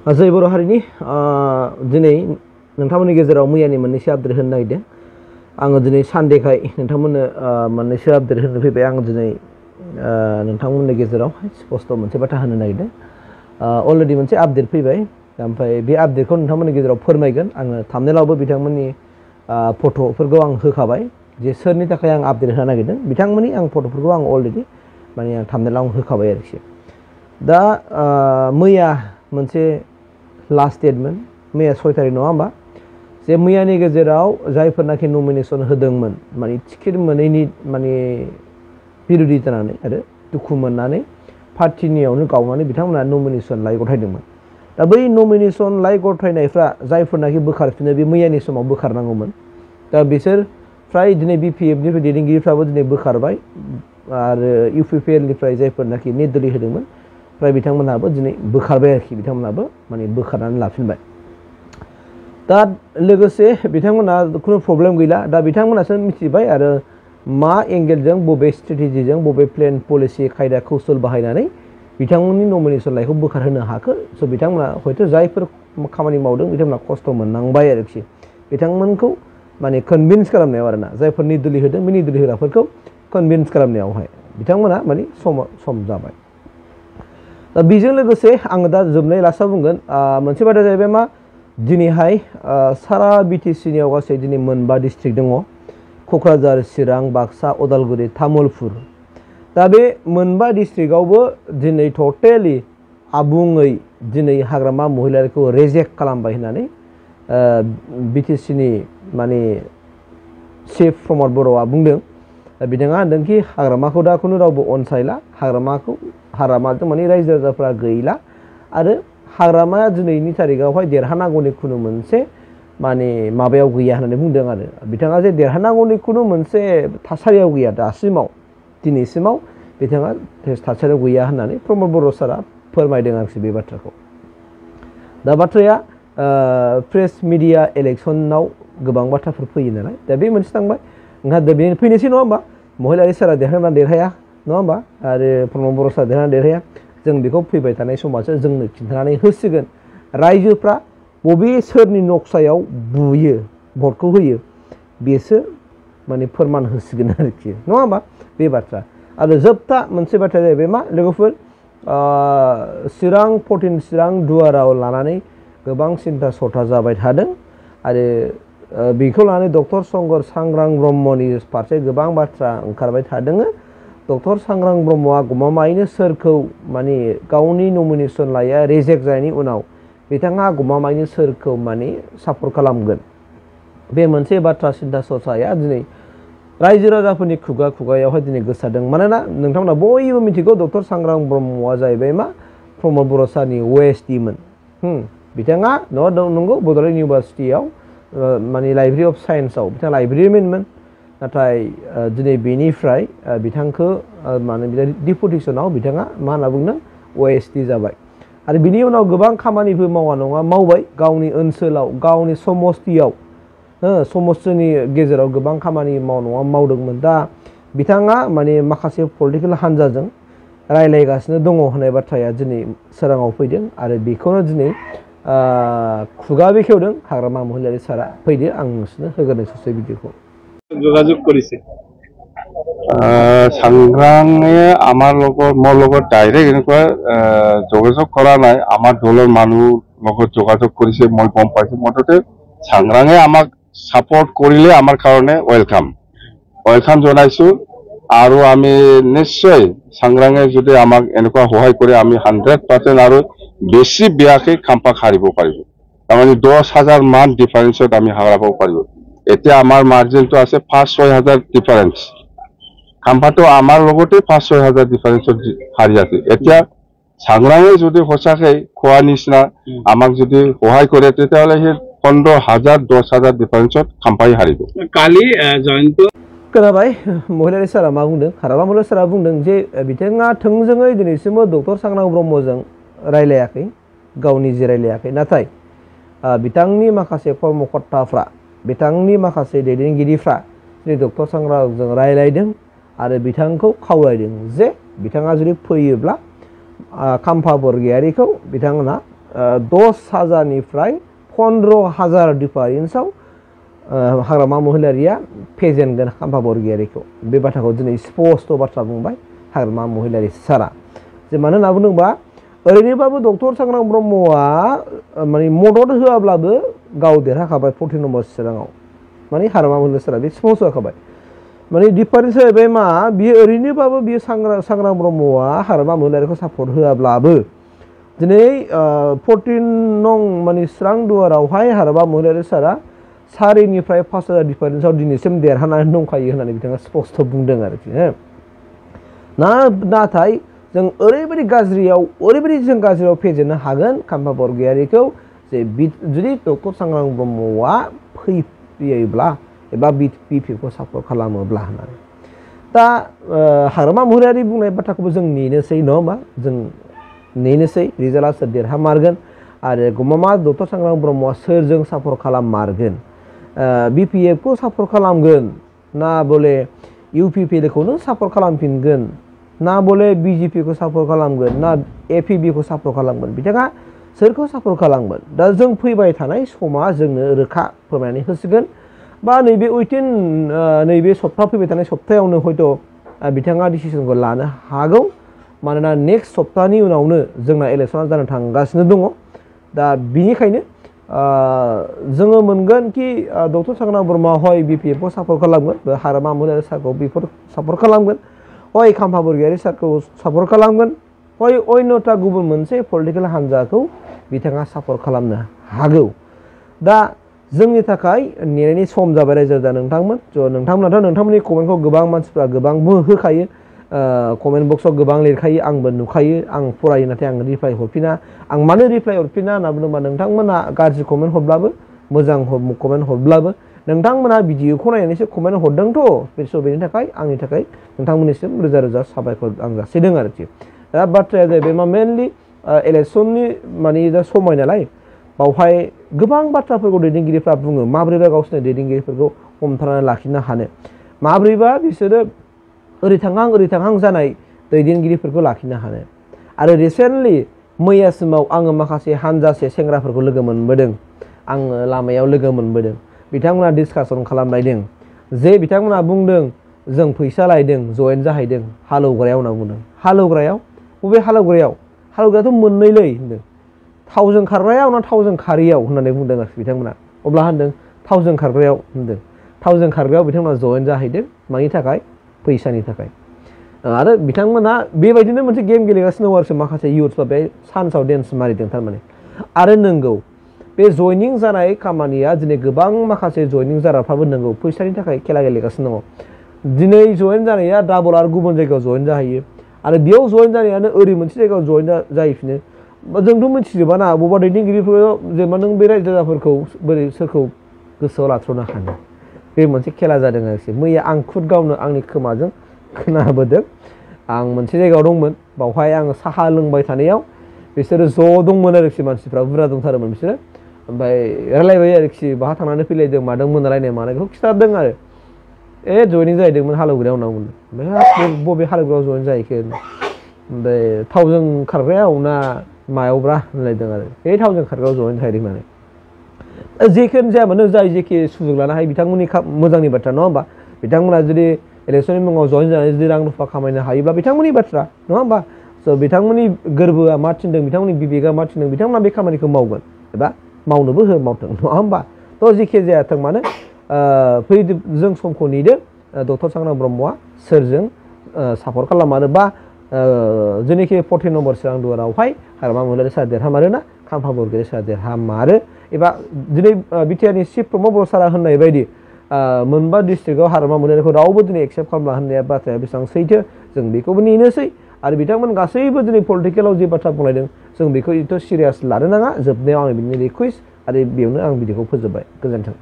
जय बर' हारिनि दिनै नोंथांमोननि गेजेराव मैयानि मोननैसो आपडेट होनो नागिरदों। आङो दिनै सानडेखाय नोंथांमोननो मोननैसो आपडेट होनो फैबाय। आं दिनै नोंथांमोननि गेजेराव स्पष्ट मोनसे बाथ्रा होनो नागिरदों। अलरेडि मोनसे आपडेट फैबाय, ओमफ्राय बे आपडेटखौ नोंथांमोननि गेजेराव फोरमायगोन। आङो थाम्बनेइलावबो बिथांमोननि फट'फोरखौ आं होखाबाय जे सोरनि थाखाय आं आपडेट होनो नागिरदों। बिथांमोननि फट'फोरखौ आं अलरेडि आं थाम्बनेइलाव होखाबाय आरोखि। दा मैया मोनसे लास्ट डेटमोन, मैया 6 तारिख नङा होमबा, जे मैयानि गेजेराव जायफोरनाखि नमिनेसन होदोंमोन, माने टिकेट मोनैनि बिरोधि जानानै आरो दुखु मोननानै पार्टिनियावनो गावनानै बिथांमोना नमिनेसन लाइ गथायदोंमोन। दा बै नमिनेसन लाइ गथायनायफ्रा जायफोरनाखि बोखारफिनो बे मैयानि समाव बोखारनांगौमोन। दा बिसोर फ्राय दिनै BPF निफ्राय दैदेनगिरिफ्राबो दिनै बोखारबाय आरो UPPL निफ्राय जायफोरनाखि निर्दलीय होदोंमोन फ्राय बिथांमोनहाबो दिनै बोखारबाय आरोखि, बिथांमोनहाबो माने बोखारनानै लाफिनबाय। दा लोगोसे बिथांमोनहा खुनु प्रब्लेम गैला। दा बिथांमोनासो मिथिबाय आरो मा एंगेलजों, बबे स्ट्रेटेजिजों, बबे प्लेन पलिसि खायदा कौशल बाहायनानै बिथांमोननि नमिनेसन लाइखौ बोखारहोनो हाखो। स' बिथांमोना हयथ' जायफोर खामानि मावदों बिथांमोना खस्थ' मोननांबाय आरोखि, बिथांमोनखौ माने कनभिन्स खालामनायाव आरोना, जायफोर निर्दलीय होदों बे निर्दलीय होग्राफोरखौ कनभिन्स खालामनायावहाय बिथांमोना माने सम जाबाय। दा बेजों लोगोसे आङो दा जोबनाय लास्टआव बुंगोन मोनसे बाथ्रा जाहैबाय मा, दिनैहाय सारा BTC-नियाव गासै दिनै मोनबा डिस्ट्रिक्ट दङ: क'क्राझार, चिरां, बाक्सा, उदालगुरि, तामुलपुर। दा बे मोनबा डिस्ट्रिक्टआवबो दिनै टटेलि आबुङै दिनै हाग्रामा महिलारिखौ रेजेक्ट खालामबाय होननानै BTC-नि माने चिफ प्रमद बर'आ बुंदों। बिथाङा होनदोंखि हाग्रामाखौ दा खुनु रावबो अनसायला, हाग्रामाजों माने रायजो राजाफ्रा गैला आरो हाग्रामाया दिनैनि तारिखावहाय देरहानांगौनि खुनु मोनसे माने माबायाव गैया होननानै बुंदों आरो बिथाङा जे देरहानांगौनि खुनु मोनसे थासारियाव गैया, दासिमाव दिनैसिमाव बिथाङा थासारियाव गैया होननानै प्रमद बर' सारा फोरमायदों आरोखि बे बाथ्राखौ। दा बाथ्राया प्रेस मिडिया इलेक्सनाव गोबां बाथ्राफोर फैयो नालाय, दा बे मोनसे थांबाय। नोंहा दा बेनो फैनोसै नङा होमबा, महिलारि सारा देरहाना देरहाया नङा होमबा, आरो प्रमद बर' सारा देरहाना देरहाया, जों बेखौ फैबाय थानाय समावसो जोंनो खिन्थानानै होसिगोन। रायजोफ्रा बबे सोरनि नक्सायाव बुयो, भटखौ होयो, बेसो माने फोरमान होसिगोन आरोखि, नङा होमबा बे बाथ्रा। आरो जोबथा मोनसे बाथ्राया जाहैबाय मा, लोगोफोर चिरां 14 चिरां दुवाराव लानानै गोबां सिन्था सरथा जाबाय थादों आरो बेखौ लानानै डक्टर शंकर सांग्रां ब्रह्मनि फारसे गोबां बाथ्रा ओंखारबाय थादों। डक्टर सांग्रां ब्रह्मआ गमामायैनो सोरखौ माने गावनि नमिनेसन लाइया रेजेक्ट जानायनि उनाव बिथाङा गमामायैनो सोरखौ माने सापर्ट खालामगोन, बे मोनसे बाथ्रा सिन्था सरथाया दिनै रायजो राजाफोरनि खुगायावहाय दिनै गोसारदों। मानोना नोंथांमोना बयबो मिथिगौ डक्टर सांग्रां ब्रह्मआ जाहैबाय मा, प्रमद बर' सारनि OSD मोन। बिथाङा नंगौ बड'लेण्ड इउनिभारसिटियाव माने लाइब्रेरि अफ साइन्सआव बिथाङा लाइब्रेरिमेनमोन, नाथाय दिनै बेनिफ्राय बिथांखौ माने डिपुटेसनाव बिथाङा मा होनना बुंदों, OSD जाबाय। आरो बिनि उनाव गोबां खामानिबो मावा नङा मावबाय, गावनि ओनसोलाव, गावनि समस्तियाव, समस्तिनि गेजेराव गोबां खामानि मावदोंमोन। दा बिथाङा माने माखासे पलिटिकेल हान्जाजों रायलायगासिनो दङ होननाय बाथ्राया दिनै सोराङाव फैदों आरो बेखौनो दिनै खुगा बेखेवदों हाग्रामा महिलारि सारा। फैदो आं नोंसोरनो होगोन ससे भिडिअखौ। যোগাযোগ কৰিছে সংগ্ৰামে আমাৰ লগত, মোৰ লগত ডাইৰেক্ট এনেকুৱা যোগাযোগ কৰা নাই। আমাৰ দলৰ মানুহ লগত যোগাযোগ কৰিছে, মই গম পাইছোঁ। মুঠতে সংগ্ৰামে আমাক সাপোর্ট কৰিলে আমাৰ কাৰণে ওয়েলকাম জনাইছোঁ আৰু আমি নিশ্চয় সংগ্ৰামে যদি আমাক এনেকুৱা সহায় কৰে আমি 100% আৰু বেছি বেয়াকে খাম্পা হাৰিব পাৰিব। তাৰমানে 10,000 মান ডিফাৰেন্সত আমি হাৰাব পাৰিব। এতিয়া আমাৰ মাৰ্জিনটো আছে 5-6 হাজাৰ ডিফাৰেন্স, খাম্পাটো আমাৰ লগতে 5-6 হাজাৰ ডিফাৰেন্সত হাৰি আছে। এতিয়া সংগ্ৰামে যদি সঁচাকৈ খোৱা নিচিনা আমাক যদি সহায় কৰে তেতিয়াহ'লে সেই 15,000 10,000 ডিফারেন্সত খাম্পাই হারিব। কালি জয়ন্ত खोनाबाय महिलारि सारा मा बुंदों, हाग्रामा महिलारि सारा बुंदों जे बिथाङा थोंजोङै दिनैसिमबो डक्टर सांग्रां ब्रह्मजों रायलायाखै, गावनि जे रायलायाखै, नाथाय बिथांनि माखासे कर्मकर्ताफ्रा, बिथांनि माखासे दैदेनगिरिफ्रा डक्टर सांग्रांजों रायलायदों आरो बिथांखौ खावलायदों जे बिथाङा जुदि फैयोब्ला खाम्फा बरगयारिखौ बिथांमोना 10,000निफ्राय 15,000 डिफारेन्सआव हाग्रामा महिलारिया फेजेनगोन खाम्फा बरगयारिखौ बे बाथ्राखौ दिनै स्पस्ट बाथ्रा बुंबाय हाग्रामा महिलारि सारा जे मानो होनना बुङोबा ओरैनोबाबो डक्टर सांग्रां ब्रह्मआ माने मदद होआब्लाबो गाव देरहाखाबाय 14 नम्बर चिराङाव माने हाग्रामा महिलारि सारा बे स्पस्ट होखाबाय माने डिफारेन्स जाहैबाय मा बियो ओरैनोबाबो बियो सांग्रां ब्रह्मआ हाग्रामा महिलारिखौ सापर्ट होआब्लाबो दिनै 14 नं माने चिरां दुवारावहाय हाग्रामा महिलारि सारा 4निफ्राय 5,000 डिफारेन्सआव दिनैसिम देरहानानै दंखायो होननानै बिथाङा स्पस्ट बुंदों आरोखि नाथाय जों ओरैबायदि गाज्रियाव फेजेननो हागोन खाम्फा बरगयारिखौ जे जुदि डक्टर सांग्रां ब्रह्मआ फैयोब्ला एबा बिपिएफखौ सापर्ट खालामोब्ला होननानै दा हाग्रामा महिलारि बुंनाय बाथ्राखौबो जों नेनोसै नङा होमबा जों नेनोसै रिजाल्टआ सोर देरहामारगोन आरो गमामा डक्टर सांग्रां ब्रह्मआ सोरजों सापर्ट खालाममारगोन बिपिएफखौ सापर्ट खालामगोन ना बले इउपिपिएलखौनो सापर्ट खालामफिनगोन ना बले बिजेपिखौ सापर्ट खालामगोन ना एपिबिखौ सापर्ट खालामगोन बिथाङा सोरखौ सापर्ट खालामगोन दा जों फैबाय थानाय समा जोंनो रोखा फोरमायनानै होसिगोन बा नैबे सप्ता फैबाय थानाय सप्तायावनो हयथ' बिथाङा डिसिसनखौ लानो हागौ मानोना नेक्स्ट सप्तानि उनावनो जोंना इलेक्सना जानो थांगासिनो दङ दा बिनिखायनो जोङो मोनगोन कि डक्टर सांग्रां ब्रह्मआ हय बिपिएफखौ सापर्ट खालामगोन हाग्रामा महिलारि सारखौ सापर्ट खालामगोन हय खाम्फा बरगयारि सारखौ सापर्ट खालामगोन हय अन्यथा गुबुन मोनसे पलिटिकेल हान्जाखौ बिथाङा सापर्ट खालामनो हागौ दा जोंनि थाखाय नेनायनि सम जाबाय रायजो राजा नोंथांमोन नोंथांमोनाथ' नोंथांमोननि कमेन्टखौ गोबां मानसिफ्रा गोबांबो होखायो कमेन्ट बक्सआव गोबां लिरखायो आंबो नुखायो आं फरायो नाथाय आं रिप्लाइ हरफिना आं मानो रिप्लाइ हरफिना होनना बुङोबा नोंथांमोना गाज्रि कमेन्ट हरब्लाबो मोजां कमेन्ट हरब्लाबो नोंथांमोना भिडिअखौ नायनानैसो कमेन्ट हरदोंथ' बेनि थाखाय आंनि थाखाय नोंथांमोननिसिम रोजा रोजा साबायखर आं जासिदों आरोखि दा बाथ्राया जाहैबाय मा मेनलि इलेक्सननि माने दा समय नालाय बावहाय गोबां बाथ्राफोरखौ दैदेनगिरिफ्रा बुङो माब्रैबा गावसोरनि दैदेनगिरिफोरखौ हमथानानै लाखिनो हानो माब्रैबा बिसोरो ओरै थांहां जानाय दैदेनगिरिफोरखौ लाखिनो हानो आरो रिसेन्टलि मैयासिमाव आङो माखासे हानजासे सेंग्राफोरखौ लोगो मोनबोदों आङो लामायाव लोगो मोनबोदों बिथांमोना डिसकासन खालामलायदों जे बिथांमोना बुंदों जों फैसा लायदों जयेन जाहैदों हालौग्रायाव होनना बुंदों हालौग्रायाव बबे हालौग्रायाथ' मोननैलै होनदों थावजों खारग्रायाव ना थावजों खारियाव होननानै बुंदों आरोखि बिथांमोना अब्ला होनदों थावजों खारग्रायाव होनदों थावजों खारग्रायाव बिथांमोना जयेन जाहैदों मानि थाखाय फैसानि थाखाय आरो बिथांमोना बेबायदिनो मोनसे गेम गेलेगासिनो दं आरो माखासे इयुथ्सफ्रा बे सान्सआव डेन्स मारिदों थारमाने आरो नंगौ बे जयनिं जानाय खामानिया दिनै गोबां माखासे जयनिं जाग्राफ्राबो नंगौ फैसानि थाखाय खेला गेलेगासिनो दङ दिनै जयेन जानाया डाबल आरो गुबुन जायगायाव जयेन जाहैयो आरो बेयाव जयेन जानायानो ओरै मोनसे जायगायाव जयेन जाहैफिनो जोंथ' मिथिजोबा ना बबेबा दैदेनगिरिफोरा जेनेबा नों बे रायजो राजाफोरखौ बोरै सोरखौ गोसोआव लाथ्र'नो हानो बे मोनसे खेला जादों आरोखि मैया आं खुद गावनो आंनि खोमाजों खोनाबोदों आं मोनसे जायगायाव दंमोन बावहाय आङो साहा लोंबाय थानायाव बिसोरो ज' दंमोन आरोखि मानसिफ्रा बुरजा दंथारोमोन बिसोरो ओमफ्राय रायलायबाय आरोखि बाहा थांनानै फैलायदों मादोंमोन रायलायनाय मानायखौ खिथादों आरो जयनिं जाहैदोंमोन हालौग्रायाव होनना बुंदों ओमफ्राय बबे हालौग्रायाव जयेन जाहैखो ओमफ्राय थावजों खारग्रायाव ना मायावब्रा होनलायदों आरो बे थावजों खारग्रायाव जयेन जाहैदों होननानै जेखियानो जाया मानो जाय जेखि सुजुग लानो हायो बिथांमोननि मोजांनि बाथ्रा नङा होमबा बिथांमोना जुदि इलेक्सननि मुङाव जयेन जानानै जुदि रां रुफा खामायनो हायोब्ला बिथांमोननि बाथ्रा नङा होमबा स' बिथांमोननि गोरबोआ मा थिनदों बिथांमोननि बिबेकआ मा थिनदों बिथांमोना बे खामानिखौ मावगोन एबा मावनोबो मावथों नङा होमबा थ' जेखि जायाथों मानो जों समखौ नेदों डक्टर सांग्रां ब्रह्मआ सोरजों सापर्ट खालामारो बा जेनोखि 14 नम्बर चिरां दुवारावहाय हाग्रामा महिलारि सारा देरहामारो ना खाम्फा बरगयारि सारा देरहामारो एबा दिनै बिटिआरनि चिफ प्रमद बर' सारा होननाय बायदि मोनबा डिस्ट्रिक्टआव हाग्रामा महिलारिखौ रावबो दिनै एक्सेप्ट खालामला होननाया बाथ्राया बेसेबां सैथो जों बेखौबो नेनोसै आरो बिथांमोन गासैबो दिनै पलिटिकेलाव जे बाथ्रा बुंलायदों जों बेखौ एथ' सिरियास लानो नाङा जोबनायाव आं बिनि रिकुवेस्ट आरो बेयावनो आं भिडिअखौ फोजोबबाय गोजोन्थों।